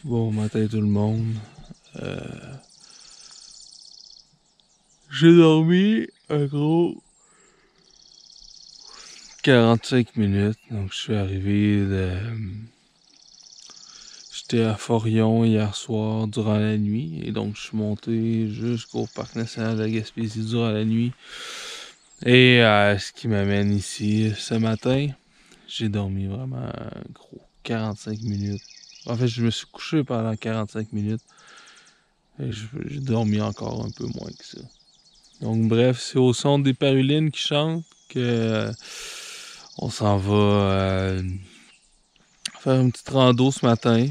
Bon matin tout le monde. J'ai dormi un gros 45 minutes. Donc je suis arrivé de... J'étais à Forion hier soir durant la nuit. Et donc je suis monté jusqu'au Parc national de la Gaspésie durant la nuit. Et ce qui m'amène ici ce matin, j'ai dormi vraiment un gros 45 minutes. En fait, je me suis couché pendant 45 minutes. Et j'ai dormi encore un peu moins que ça. Donc bref, c'est au son des Parulines qui chantent que on s'en va faire une petite rando ce matin.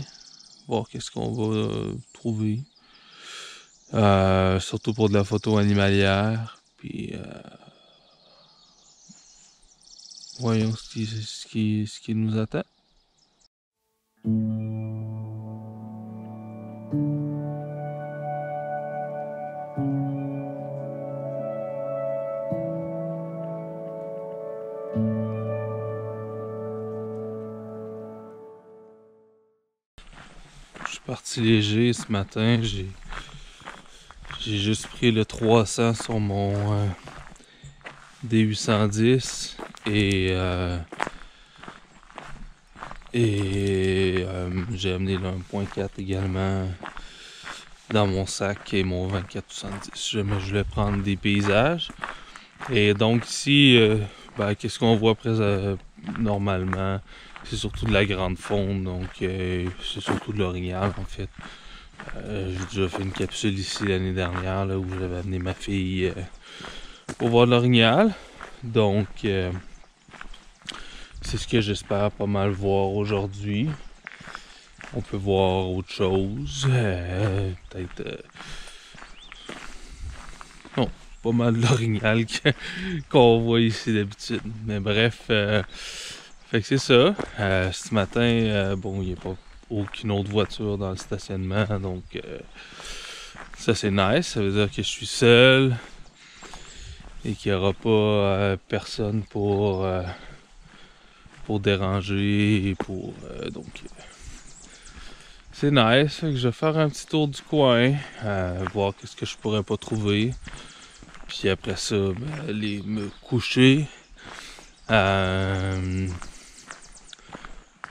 Voir qu'est-ce qu'on va trouver. Surtout pour de la photo animalière. Puis voyons ce qui nous attend. Je suis parti léger ce matin. J'ai juste pris le 300 sur mon D810 et j'ai amené le 1.4 également dans mon sac et mon 24-70 si jamais je voulais prendre des paysages. Et donc ici, qu'est-ce qu'on voit normalement? C'est surtout de la grande faune, donc c'est surtout de l'orignal en fait. J'ai déjà fait une capsule ici l'année dernière là, où j'avais amené ma fille pour voir de l'orignal. Donc c'est ce que j'espère pas mal voir aujourd'hui. On peut voir autre chose. Peut-être... Non, pas mal de l'orignal qu'on voit ici d'habitude. Mais bref, fait que c'est ça. Ce matin, bon, il n'y a pas aucune autre voiture dans le stationnement. Donc ça c'est nice. Ça veut dire que je suis seul. Et qu'il n'y aura pas personne pour déranger et pour donc c'est nice. Fait que je vais faire un petit tour du coin, voir qu'est-ce que je pourrais pas trouver, puis après ça aller me coucher.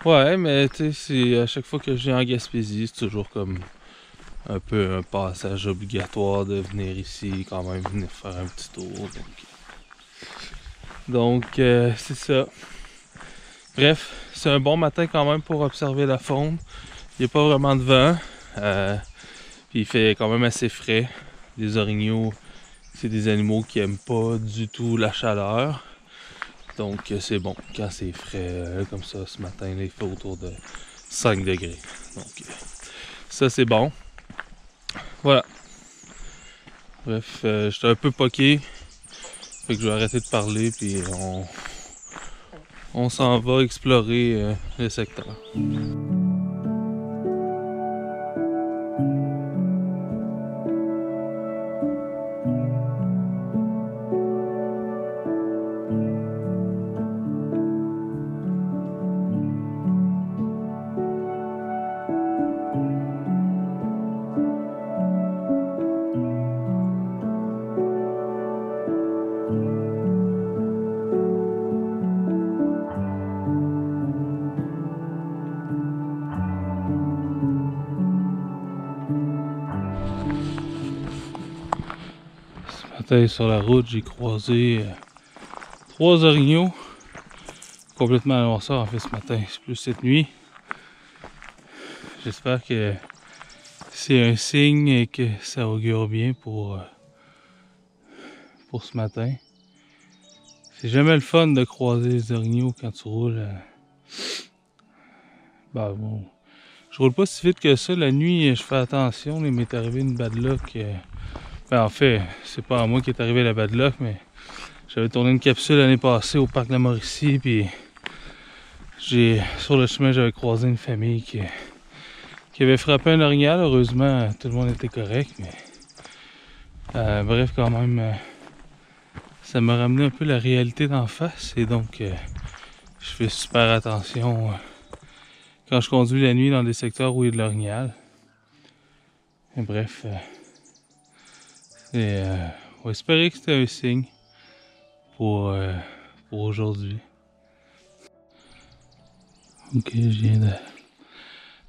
Ouais, mais tu sais, c'est à chaque fois que je viens en Gaspésie, c'est toujours comme un peu un passage obligatoire de venir ici, quand même venir faire un petit tour. Donc c'est ça. Bref, c'est un bon matin quand même pour observer la faune. Il n'y a pas vraiment de vent. Puis il fait quand même assez frais. Les orignaux, c'est des animaux qui n'aiment pas du tout la chaleur. Donc c'est bon quand c'est frais comme ça. Ce matin, là, il fait autour de 5 degrés. Donc ça c'est bon. Voilà. Bref, j'étais un peu poqué. Fait que je vais arrêter de parler puis on s'en va explorer le secteur. Sur la route, j'ai croisé 3 orignaux complètement à noirceur en fait ce matin, c'est plus cette nuit. J'espère que c'est un signe et que ça augure bien pour ce matin. C'est jamais le fun de croiser les orignaux quand tu roules. Bon, je roule pas si vite que ça la nuit, je fais attention, il m'est arrivé une bad luck. En fait, c'est pas à moi qui est arrivé la bad luck, mais j'avais tourné une capsule l'année passée au parc de la Mauricie, puis sur le chemin, j'avais croisé une famille qui avait frappé un orignal. Heureusement, tout le monde était correct, mais bref, quand même, ça m'a ramené un peu la réalité d'en face, et donc je fais super attention quand je conduis la nuit dans des secteurs où il y a de l'orignal. Et bref, on va espérer que c'était un signe pour aujourd'hui. Ok, je viens de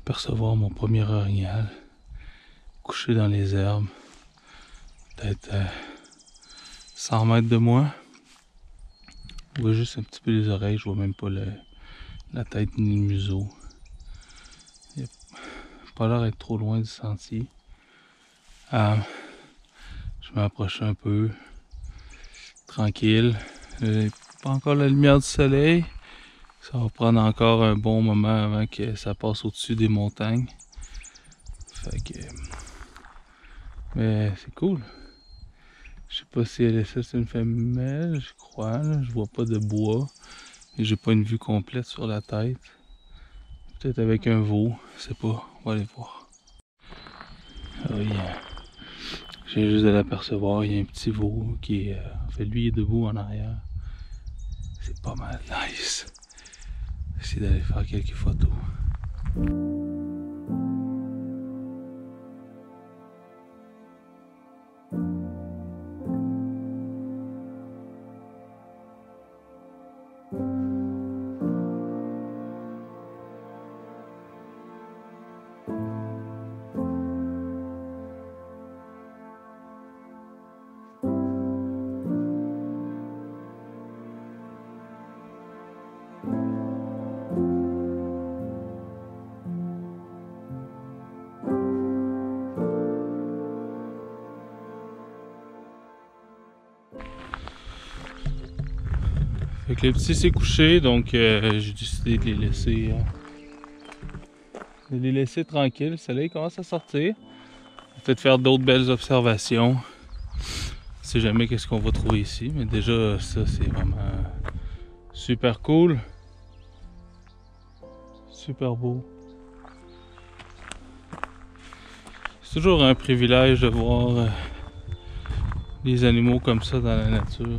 percevoir mon premier orignal couché dans les herbes, peut-être 100 mètres de moi. Je vois juste un petit peu les oreilles, je vois même pas la tête ni le museau. Il n'a pas l'air d'être trop loin du sentier. Je m'approche un peu, tranquille. Pas encore la lumière du soleil. Ça va prendre encore un bon moment avant que ça passe au-dessus des montagnes. Fait que... Mais c'est cool. Je sais pas si elle est ça, c'est une femelle, je crois. Là. Je vois pas de bois. Et j'ai pas une vue complète sur la tête. Peut-être avec un veau, je sais pas. On va aller voir. Ah oui, je viens juste de l'apercevoir. Il y a un petit veau qui est... en fait, lui il est debout en arrière. C'est pas mal nice. Essayer d'aller faire quelques photos. Fait que le petit s'est couché, donc j'ai décidé de les laisser tranquilles. Le soleil commence à sortir. Peut-être faire d'autres belles observations. Je sais jamais qu'est-ce qu'on va trouver ici, mais déjà ça c'est vraiment super cool. Super beau. C'est toujours un privilège de voir des animaux comme ça dans la nature.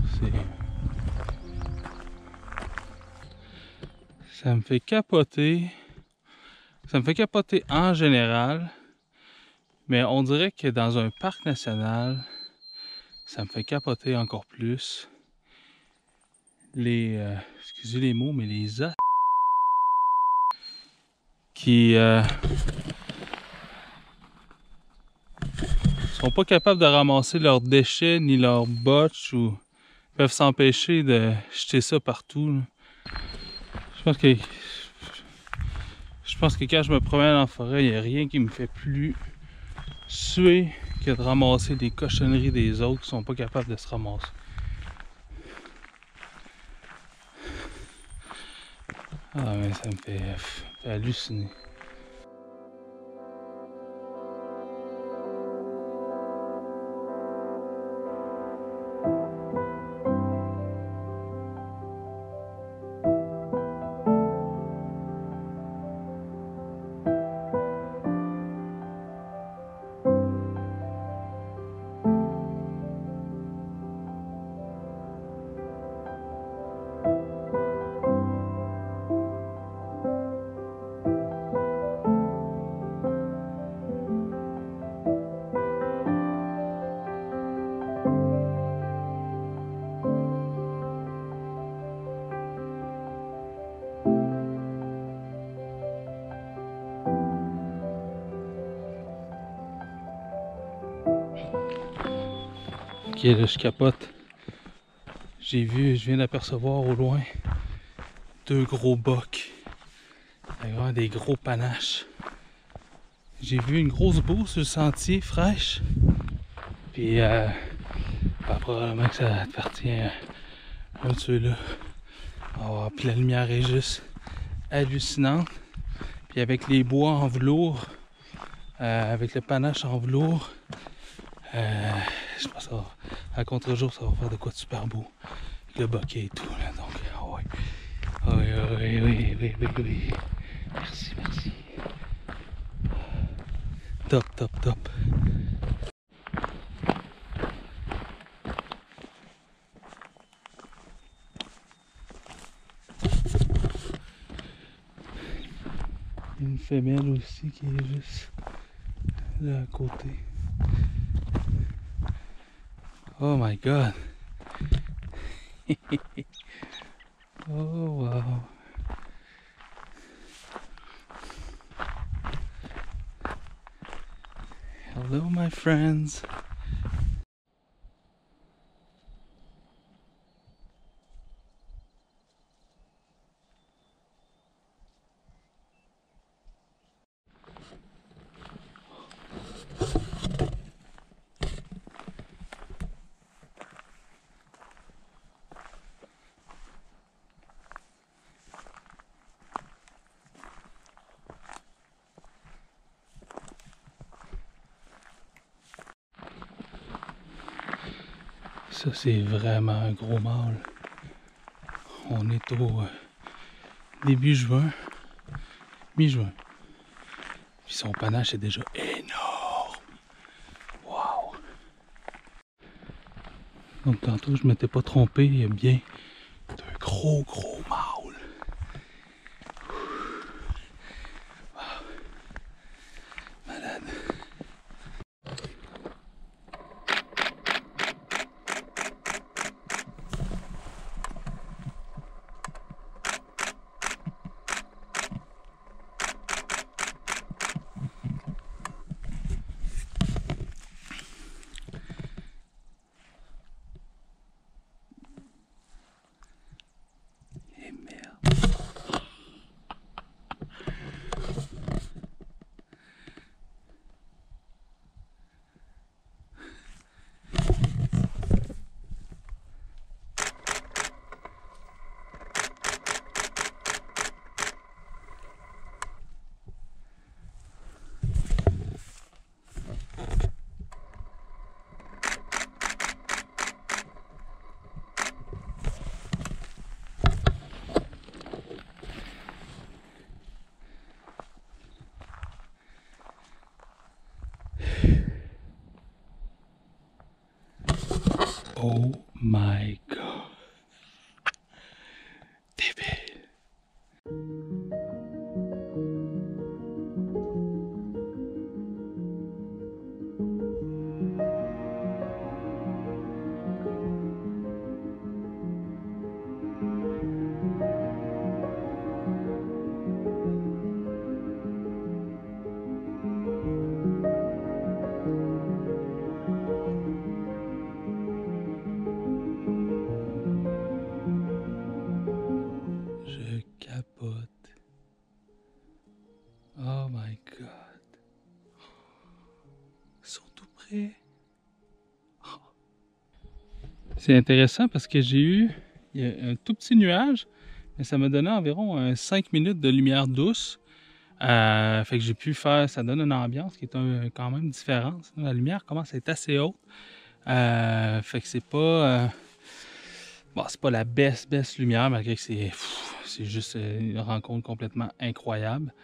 Ça me fait capoter. Ça me fait capoter en général. Mais on dirait que dans un parc national, ça me fait capoter encore plus. Excusez les mots, mais les qui sont pas capables de ramasser leurs déchets ni leurs botches ou peuvent s'empêcher de jeter ça partout. Là. Je pense que quand je me promène en forêt, il n'y a rien qui me fait plus suer que de ramasser des cochonneries des autres qui sont pas capables de se ramasser. Ah mais ça me fait halluciner. Ok, là je capote. Je viens d'apercevoir au loin 2 gros bocs. Avec vraiment des gros panaches. J'ai vu une grosse bourse sur le sentier fraîche. Puis probablement que ça appartient à un de ceux-là. Oh, puis la lumière est juste hallucinante. Puis avec les bois en velours, avec le panache en velours, je pense que à contre-jour ça va faire de quoi de super beau. Avec le bokeh et tout là, donc oui. Oui. Merci. Top. Une femelle aussi qui est juste là à côté. Oh my god! Oh wow! Hello my friends! Ça, c'est vraiment un gros mâle. On est au début juin, mi-juin. Puis son panache est déjà énorme. Wow! Donc tantôt, je m'étais pas trompé, il y a bien de gros mâles. Wow! Malade. Oh my god! Débile! Je capote. Oh my god. Ils sont tout près. Oh. C'est intéressant parce que il y a un tout petit nuage, mais ça m'a donné environ 5 minutes de lumière douce. Fait que j'ai pu faire, ça donne une ambiance qui est quand même différente. La lumière commence à être assez haute. Fait que c'est pas... bon, c'est pas la best lumière, malgré que c'est juste une rencontre complètement incroyable.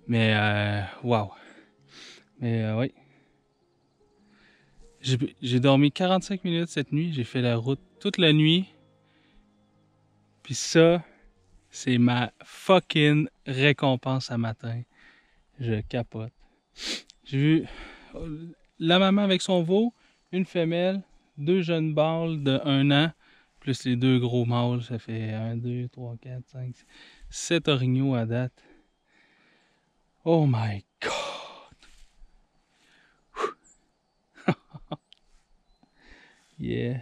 Mais, wow. Mais, oui. J'ai dormi 45 minutes cette nuit. J'ai fait la route toute la nuit. Puis ça, c'est ma fucking récompense à matin. Je capote. J'ai vu la maman avec son veau, une femelle, 2 jeunes mâles de 1 an, plus les 2 gros mâles. Ça fait 1, 2, 3, 4, 5, 7 orignaux à date. Oh my god! Yeah!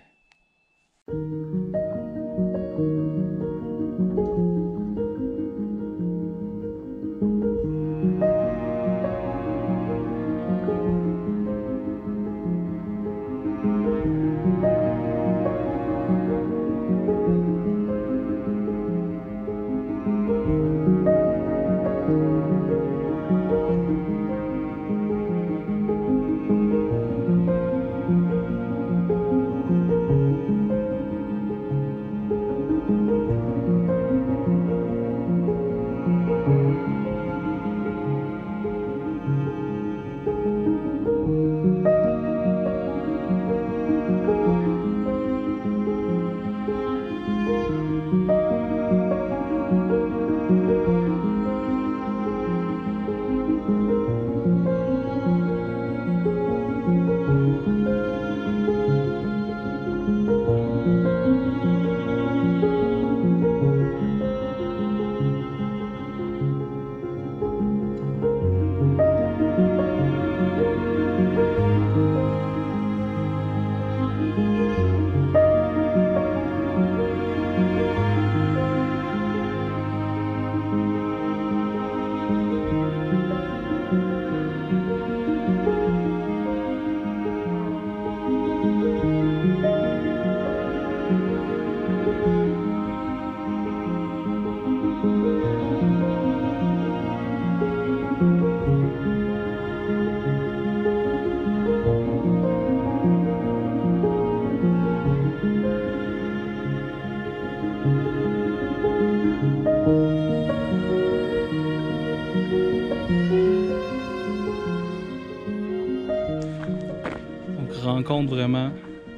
rencontre vraiment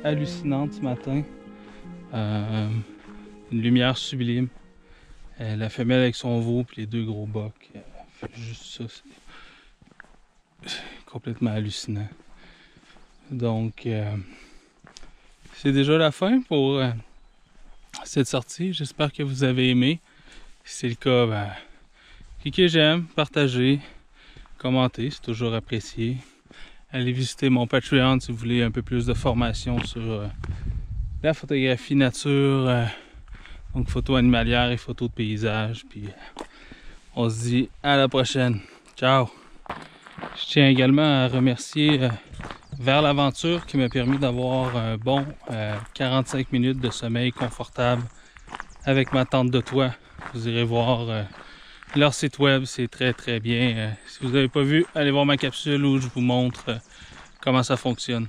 hallucinante ce matin. Une lumière sublime. La femelle avec son veau puis les deux gros bocs. Fait juste ça, c'est complètement hallucinant. Donc, c'est déjà la fin pour cette sortie. J'espère que vous avez aimé. Si c'est le cas, ben, cliquez j'aime, partagez, commentez, c'est toujours apprécié. Allez visiter mon Patreon si vous voulez un peu plus de formation sur la photographie nature, donc photos animalières et photos de paysage. Puis on se dit à la prochaine. Ciao! Je tiens également à remercier Vers l'Aventure qui m'a permis d'avoir un bon 45 minutes de sommeil confortable avec ma tente de toit. Vous irez voir leur site web, c'est très bien. Si vous n'avez pas vu, allez voir ma capsule où je vous montre comment ça fonctionne.